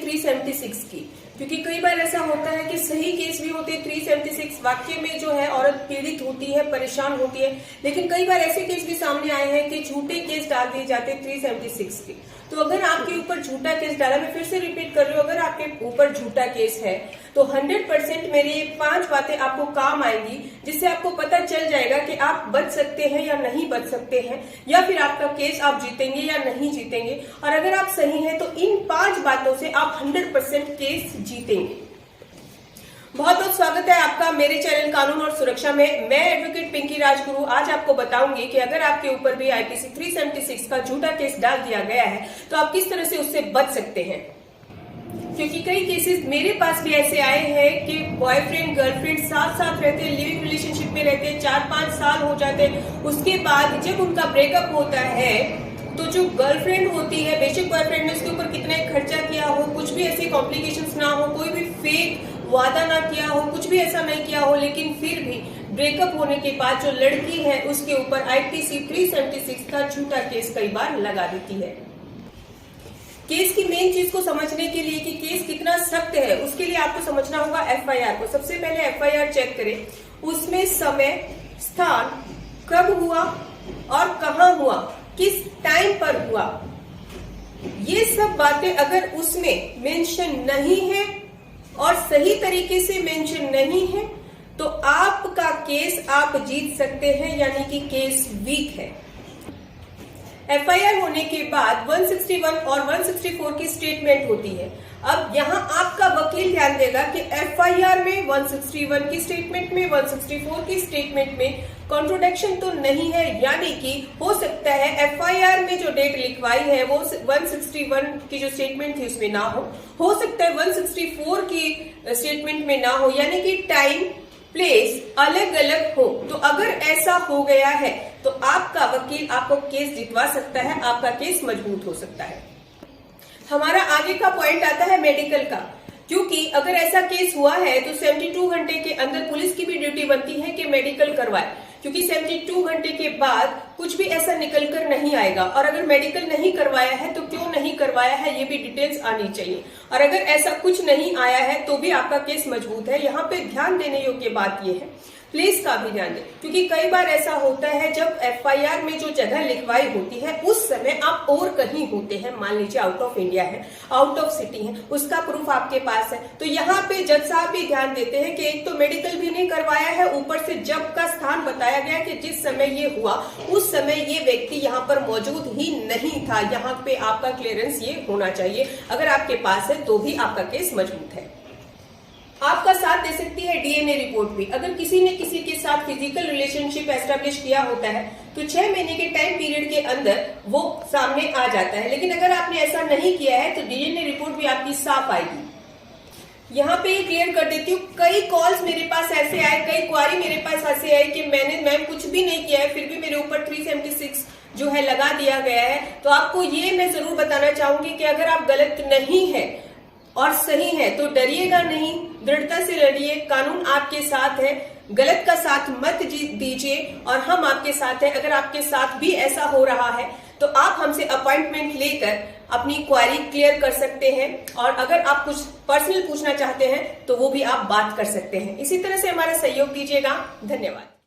376 की, क्योंकि कई बार ऐसा होता है कि सही केस भी होते हैं 376, वाक्य में जो है औरत पीड़ित होती है, परेशान होती है, लेकिन कई बार ऐसे केस भी सामने आए हैं कि झूठे केस डाल दिए जाते हैं 376 के। तो अगर आपके ऊपर झूठा केस डाला, मैं फिर से रिपीट कर रही हूँ, अगर आपके ऊपर झूठा केस है तो 100% मेरी ये 5 बातें आपको काम आएंगी, जिससे आपको पता चल जाएगा कि आप बच सकते हैं या नहीं बच सकते हैं, या फिर आपका केस आप जीतेंगे या नहीं जीतेंगे। और अगर आप सही हैं तो इन 5 बातों से आप 100% केस जीतेंगे। बहुत बहुत स्वागत है आपका मेरे चैनल कानून और सुरक्षा में। मैं एडवोकेट पिंकी राजगुरु आज आपको बताऊंगी कि अगर आपके ऊपर भी आईपीसी 376 का झूठा केस डाल दिया गया है तो आप किस तरह से उससे बच सकते हैं। क्योंकि कई केसेस मेरे पास भी ऐसे आए हैं कि बॉयफ्रेंड गर्लफ्रेंड साथ साथ रहते हैं, लिविंग रिलेशनशिप में रहते हैं, 4-5 साल हो जाते हैं, उसके बाद जब उनका ब्रेकअप होता है तो जो गर्लफ्रेंड होती है, बेशक बॉयफ्रेंड ने उसके ऊपर कितना खर्चा किया हो, कुछ भी ऐसे कॉम्प्लिकेशंस ना हो, कोई भी फेक वादा ना किया हो, कुछ भी ऐसा नहीं किया हो, लेकिन फिर भी ब्रेकअप होने के बाद जो लड़की है उसके ऊपर आईपीसी 376 का झूठा केस कई बार लगा देती है। केस की मेन चीज को समझने के लिए कि केस कितना सख्त है, उसके लिए आपको समझना होगा एफआईआर को। सबसे पहले एफआईआर चेक करें, उसमें समय, स्थान, कब हुआ और कहां हुआ, किस टाइम पर हुआ, ये सब बातें अगर उसमें मेंशन नहीं है और सही तरीके से मेंशन नहीं है तो आपका केस आप जीत सकते हैं, यानी कि केस वीक है। एफआईआर होने के बाद 161 और 164 की स्टेटमेंट होती है। अब यहाँ आपका वकील ध्यान देगा कि एफआईआर में 161 की स्टेटमेंट में 164 की स्टेटमेंट में कॉन्ट्रोडिक्शन तो नहीं है, यानी कि हो सकता है एफआईआर में जो डेट लिखवाई है वो 161 की जो स्टेटमेंट थी उसमें ना हो सकता है 164 की स्टेटमेंट में ना हो, यानी कि टाइम प्लेस अलग अलग हो। तो अगर ऐसा हो गया है तो आपका वकील आपको केस जितवा सकता है, आपका केस मजबूत हो सकता है। हमारा आगे का पॉइंट आता है मेडिकल का, क्योंकि अगर ऐसा केस हुआ है तो 72 घंटे के अंदर पुलिस की भी ड्यूटी बनती है कि मेडिकल करवाए, क्योंकि 72 घंटे के बाद कुछ भी ऐसा निकल कर नहीं आएगा। और अगर मेडिकल नहीं करवाया है तो क्यों नहीं करवाया है ये भी डिटेल्स आनी चाहिए। और अगर ऐसा कुछ नहीं आया है तो भी आपका केस मजबूत है। यहाँ पे ध्यान देने योग्य बात यह है, प्लेस का भी ध्यान दें, क्योंकि कई बार ऐसा होता है जब एफआईआर में जो जगह लिखवाई होती है उस समय आप और कहीं होते हैं, मान लीजिए आउट ऑफ इंडिया है, आउट ऑफ सिटी है, उसका प्रूफ आपके पास है, तो यहाँ पे जज साहब भी ध्यान देते हैं कि एक तो मेडिकल भी नहीं करवाया है, ऊपर से जब का स्थान बताया गया कि जिस समय ये हुआ उस समय ये व्यक्ति यहाँ पर मौजूद ही नहीं था। यहाँ पे आपका क्लियरेंस ये होना चाहिए, अगर आपके पास है तो भी आपका केस मजबूत है। आपका साथ दे सकती है डीएनए रिपोर्ट भी। अगर किसी ने किसी के साथ फिजिकल रिलेशनशिप एस्टेब्लिश किया होता है तो 6 महीने के टाइम पीरियड के अंदर वो सामने आ जाता है, लेकिन अगर आपने ऐसा नहीं किया है तो डीएनए रिपोर्ट भी आपकी साफ आएगी। यहाँ पे क्लियर कर देती हूँ, कई कॉल्स मेरे पास ऐसे आए, कई क्वारी मेरे पास ऐसे आए कि मैम कुछ भी नहीं किया है फिर भी मेरे ऊपर 376 जो है लगा दिया गया है। तो आपको ये मैं जरूर बताना चाहूंगी कि अगर आप गलत नहीं है और सही है तो डरिएगा नहीं, दृढ़ता से लड़िए, कानून आपके साथ है, गलत का साथ मत दीजिए और हम आपके साथ हैं। अगर आपके साथ भी ऐसा हो रहा है तो आप हमसे अपॉइंटमेंट लेकर अपनी क्वेरी क्लियर कर सकते हैं, और अगर आप कुछ पर्सनल पूछना चाहते हैं तो वो भी आप बात कर सकते हैं। इसी तरह से हमारा सहयोग दीजिएगा। धन्यवाद।